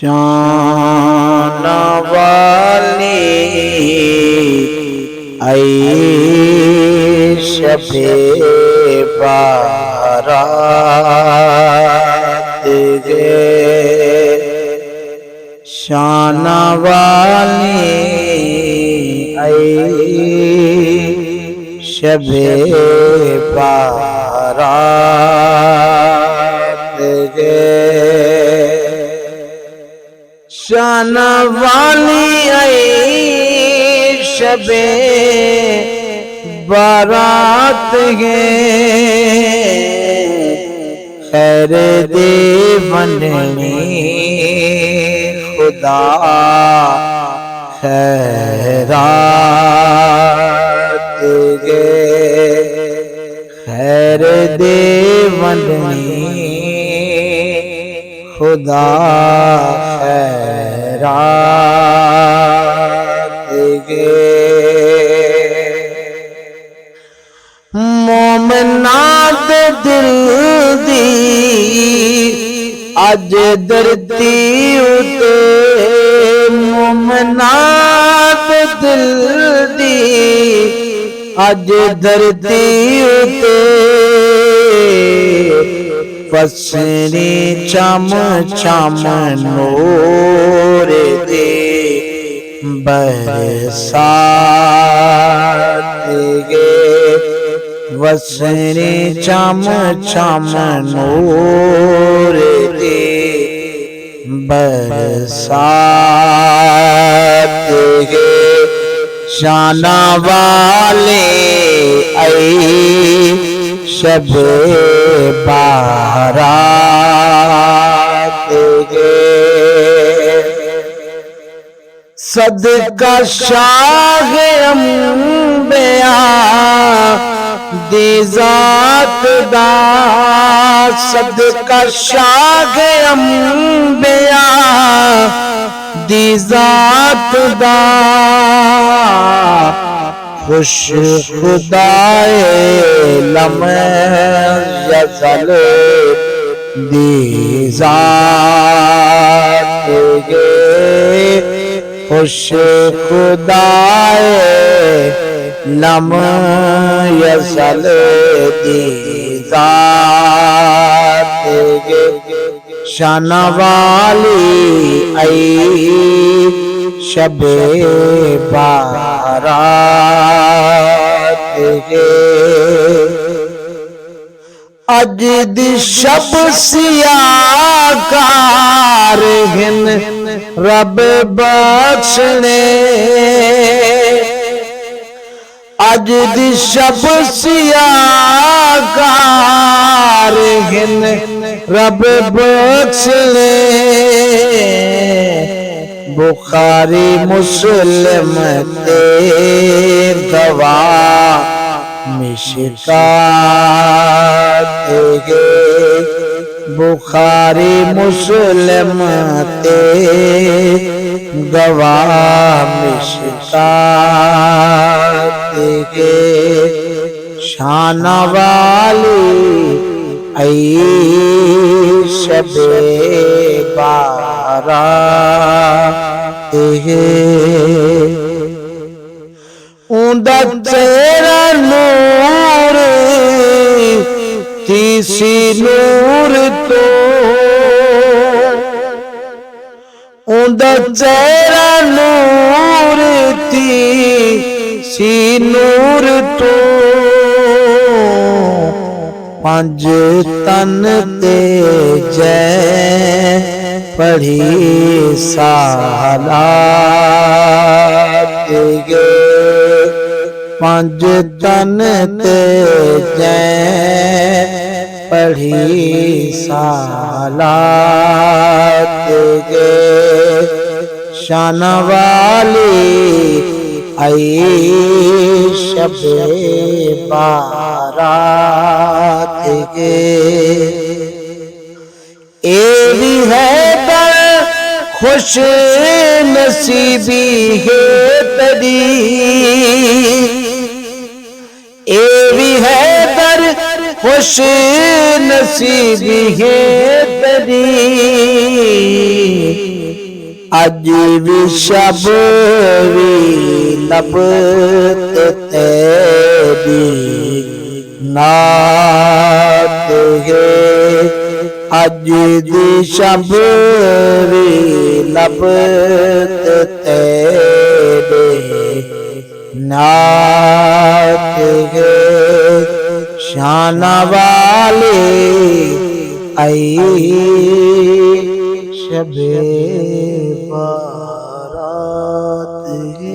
शान वाली आई शबे बारात गे, शान वाली आई शबे बारात गे, शान वाली आई शबे बारात गे, खैर दे बननी खुदा खैरात गे, खैर दे बननी खुदा खैरात गे। मोमनात दिल दी अज धरती उते, मोमनात दिल दी अज धरती उते, फसनी चम चम नूर दे बरसात गे, वसनी चम चम नूर दे बरसात गे, शान वाले आई शबे बारात गे, सदका शाह अंबिया दी जात दा, सदका शाह अंबिया दी जात दा, खुश खुदाए लम्हे यज़ल दी जात गे, खुश खुदाए लम्हे यज़ल दी जात गे, शान वाली आई शबे बारात गे, अज दी शब सियाकार हिन रब बख्शने, अज दी शब सियाकार हिन रब बख्शने, बुखारी मुस्लिम ते गवाह मिशकात गे, बुखारी मुस्लिम ते गवाह मिशकात गे, शान वाली आई शबे बारात गे, उंदा चेहरा नूर तीसी नूर तो, उंदा चेहरा नूर तीसी नूर तो, पंज तन ते जै पढ़ी सालात गे, पंज तन ते जै पढ़ी सालात गे, शान वाली आई शबे बारात गे, ए भी है दर खुश नसीबी है तेरी, ए भी है दर खुश नसीबी है तेरी, अज भी शब भी लबत तेरी नात है। अज दी शब भी लबत तेरे नात है। शाना वाले आई शबे बारात है।